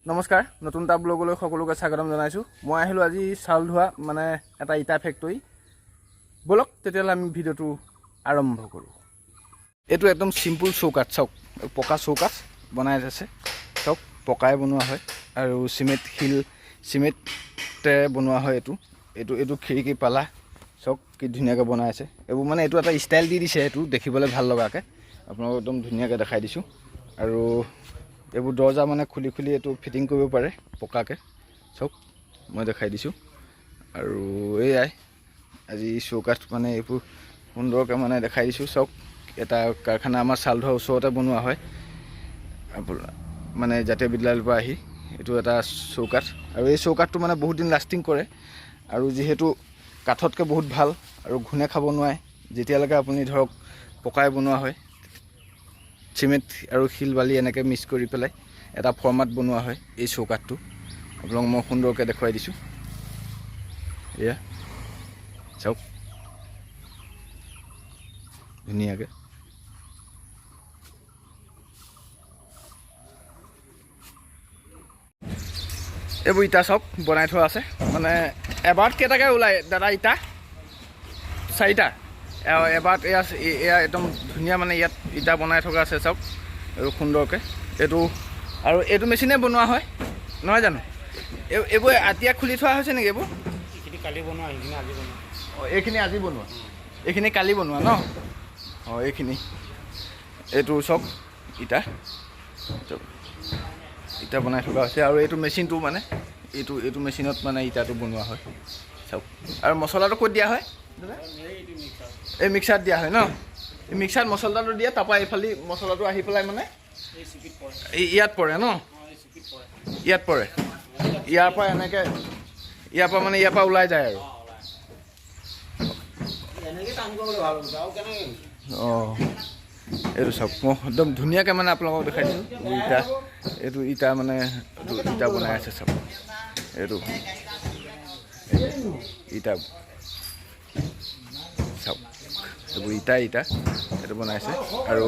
নমস্কাৰ নতুন এটা ব্লগলৈ সকলোকে স্বাগতম জনাইছোঁ মই আহিলোঁ আজি চাউল ধোৱা মানে এটা ইটা ফেক্টৰী বলক তেতিয়াহ'লে আমি ভিডিঅ'টো আৰম্ভ কৰোঁ এইটো একদম সিম্পল চৌকাঠ চাওক পকা চৌকাঠ বনাই আছে চাওক পকাই বনোৱা হয় আৰু চিমেণ্টে বনোৱা হয় এইটো খিৰিকী পালা চাওক কি ধুনীয়াকৈ বনাই আছে এইবোৰ মানে এইটো এটা ষ্টাইল দি দিছে এইটো দেখিবলৈ ভাল লগাকৈ আপোনালোকক একদম ধুনীয়াকৈ দেখাই দিছোঁ আৰু এইবোৰ দৰ্জা মানে খুলি এইটো ফিটিং কৰিব পাৰে পকাকৈ চাওক মই দেখাই দিছোঁ আৰু এয়াই আজি চৌকাঠ মানে এইবোৰ সুন্দৰকৈ মানে দেখাই দিছোঁ চাওক এটা কাৰখানা আমাৰ চাউল ধোৱাৰ ওচৰতে বনোৱা হয় মানে জাতীয় বিদ্যালয়ৰ পৰা আহি এইটো এটা চৌকাঠ আৰু এই চৌকাঠটো মানে বহুত দিন লাষ্টিং কৰে আৰু যিহেতু কাঠতকৈ বহুত ভাল আৰু ঘূণে খাব নোৱাৰে যেতিয়ালৈকে আপুনি ধৰক পকাই বনোৱা হয় চিমেণ্ট আৰু শিল বালি এনেকৈ মিক্স কৰি পেলাই এটা ফৰ্মাট বনোৱা হয় এই চৌকাঠটো আপোনালোকক মই সুন্দৰকৈ দেখুৱাই দিছোঁ এয়া চাওক ধুনীয়াকৈ এইবোৰ ইটা চাওক বনাই থোৱা আছে মানে এবাৰত কেইটাকৈ ওলায় দাদা ইটা চাৰিটা এবাৰত এয়া একদম ধুনীয়া মানে ইয়াত ইটা বনাই থকা আছে চাওক আৰু সুন্দৰকৈ এইটো মেচিনে বনোৱা হয় নহয় জানো এইবোৰ এতিয়া খুলি থোৱা হৈছে নেকি এইবোৰ কালি বনোৱা এইখিনি আজি বনোৱা এইখিনি আজি বনোৱা এইখিনি কালি বনোৱা ন এইখিনি এইটো চাওক ইটা বনাই থকা হৈছে আৰু এইটো মেচিনটো মানে এইটো মেচিনত মানে ইটাটো বনোৱা হয় চাওক আৰু মছলাটো ক'ত দিয়া হয় এই মিক্সাৰত দিয়া হয় ন এই মিক্সাৰত মছলাটো দিয়ে তাৰপৰা এইফালে মছলাটো আহি পেলাই মানে ইয়াত পৰে ন ইয়াত পৰে ইয়াৰ পৰা এনেকৈ ইয়াৰ পৰা ওলাই যায় আৰু এইটো চাওক মই একদম ধুনীয়াকৈ মানে আপোনালোকক দেখাই দিছোঁ ইটা মানে ইটা বনাই আছে চাওক এইটো ইটা চাওক এইবোৰ ইটা এইটো বনাইছে আৰু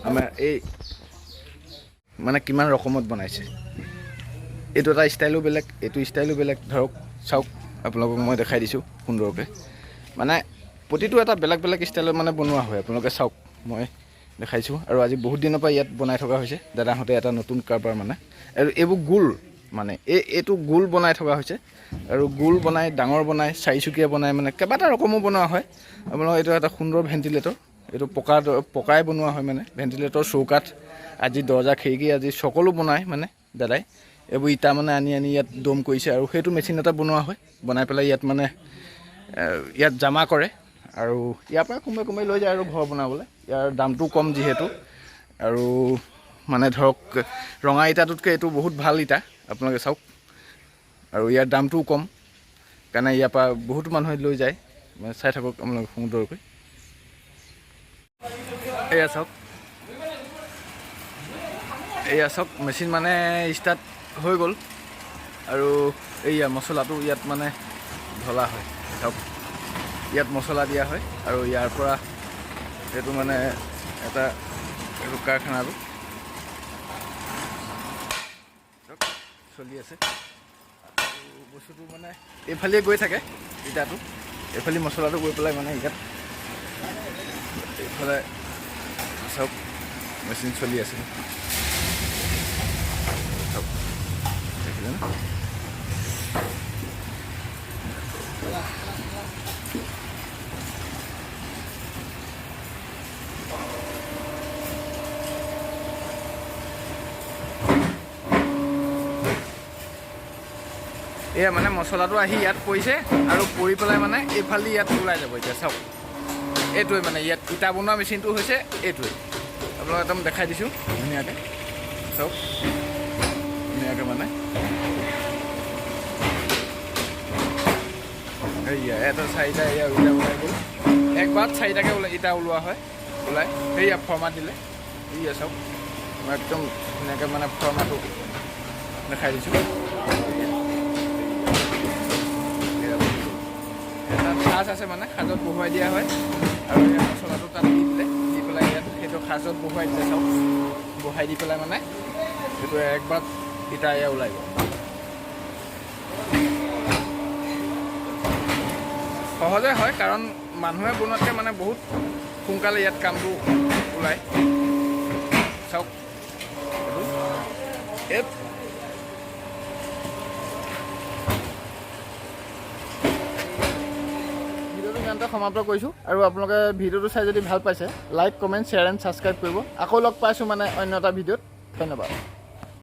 আমাৰ এই মানে কিমান ৰকমত বনাইছে এইটো এটা ষ্টাইলো বেলেগ এইটো ষ্টাইলো বেলেগ ধৰক চাওক আপোনালোকক মই দেখাই দিছোঁ সুন্দৰকৈ মানে প্ৰতিটো এটা বেলেগ ষ্টাইলত মানে বনোৱা হয় আপোনালোকে চাওক মই দেখাইছোঁ আৰু আজি বহুত দিনৰ পৰা ইয়াত বনাই থকা হৈছে দাদাহঁতে এটা নতুন কাৰবাৰ মানে আৰু এইবোৰ গোল মানে এইটো গোল বনাই থকা হৈছে আৰু গোল বনাই ডাঙৰ বনাই চাৰিচুকীয়া বনাই মানে কেইবাটা ৰকমো বনোৱা হয় আপোনালোকৰ এইটো এটা সুন্দৰ ভেণ্টিলেটৰ এইটো পকাই বনোৱা হয় মানে ভেণ্টিলেটৰ চৌকাঠ আজি দৰ্জা খিৰিকী আজি সকলো বনায় মানে দাদাই এইবোৰ ইটা মানে আনি ইয়াত দম কৰিছে আৰু সেইটো মেচিনতে বনোৱা হয় বনাই পেলাই ইয়াত মানে ইয়াত জমা কৰে আৰু ইয়াৰ পৰা কোনোবাই লৈ যায় আৰু ঘৰ বনাবলৈ ইয়াৰ দামটো কম যিহেতু আৰু মানে ধৰক ৰঙা ইটাটোতকৈ এইটো বহুত ভাল ইটা আপোনালোকে চাওক আৰু ইয়াৰ দামটোও কম কাৰণে ইয়াৰ পৰা বহুতো মানুহে লৈ যায় মানে চাই থাকক আপোনালোকে সুন্দৰকৈ এয়া চাওক মেচিন মানে ষ্টাৰ্ট হৈ গ'ল আৰু এইয়া মছলাটো ইয়াত মানে ঢলা হয় চাওক ইয়াত মছলা দিয়া হয় আৰু ইয়াৰ পৰা এইটো মানে এইটো কাৰখানাটো চলি আছে আৰু বস্তুটো মানে এইফালে গৈ থাকে ইটাটো এইফালে মছলাটো গৈ পেলাই মানে ইয়াত এইফালে চাওক মেচিন চলি আছে চাওক দেখিলে ন এয়া মানে মছলাটো আহি ইয়াত পৰিছে আৰু পৰি পেলাই মানে এইফালে ইয়াত ওলাই যাব এতিয়া চাওক এইটোৱে মানে ইয়াত ইটা বনোৱা মেচিনটো হৈছে এইটোৱে আপোনালোক একদম দেখাই দিছোঁ ধুনীয়াকৈ চাওক ধুনীয়াকৈ মানে এইয়া এটা চাৰিটা এয়া ইটা ওলাই গ'ল একবাৰত চাৰিটাকৈ ইটা ওলোৱা হয় ওলাই সেয়া ফৰ্মাত দিলে এয়া চাওক মই একদম ধুনীয়াকৈ মানে ফৰ্মাটো দেখাই দিছোঁ সাজ আছে মানে সাজত বহুৱাই দিয়া হয় আৰু এই মছলাটো তাত দি দিলে দি পেলাই ইয়াত সেইটো সাজত বহুৱাই দিলে চাওক বহাই দি পেলাই মানে এইটো একবাৰ ইটা এয়া ওলাই গ'ল। সহজে হয় কাৰণ মানুহে বনোৱাতকৈ মানে বহুত সোনকালে ইয়াত কামটো ওলায়। চাওক এই ভিডিঅ'টো ইমানতে সমাপ্ত কৰিছোঁ আৰু আপোনালোকে ভিডিঅ'টো চাই যদি ভাল পাইছে like comment share and subscribe কৰিব। আকৌ লগ পাইছোঁ মানে অন্য এটা ভিডিঅ'ত। ধন্যবাদ।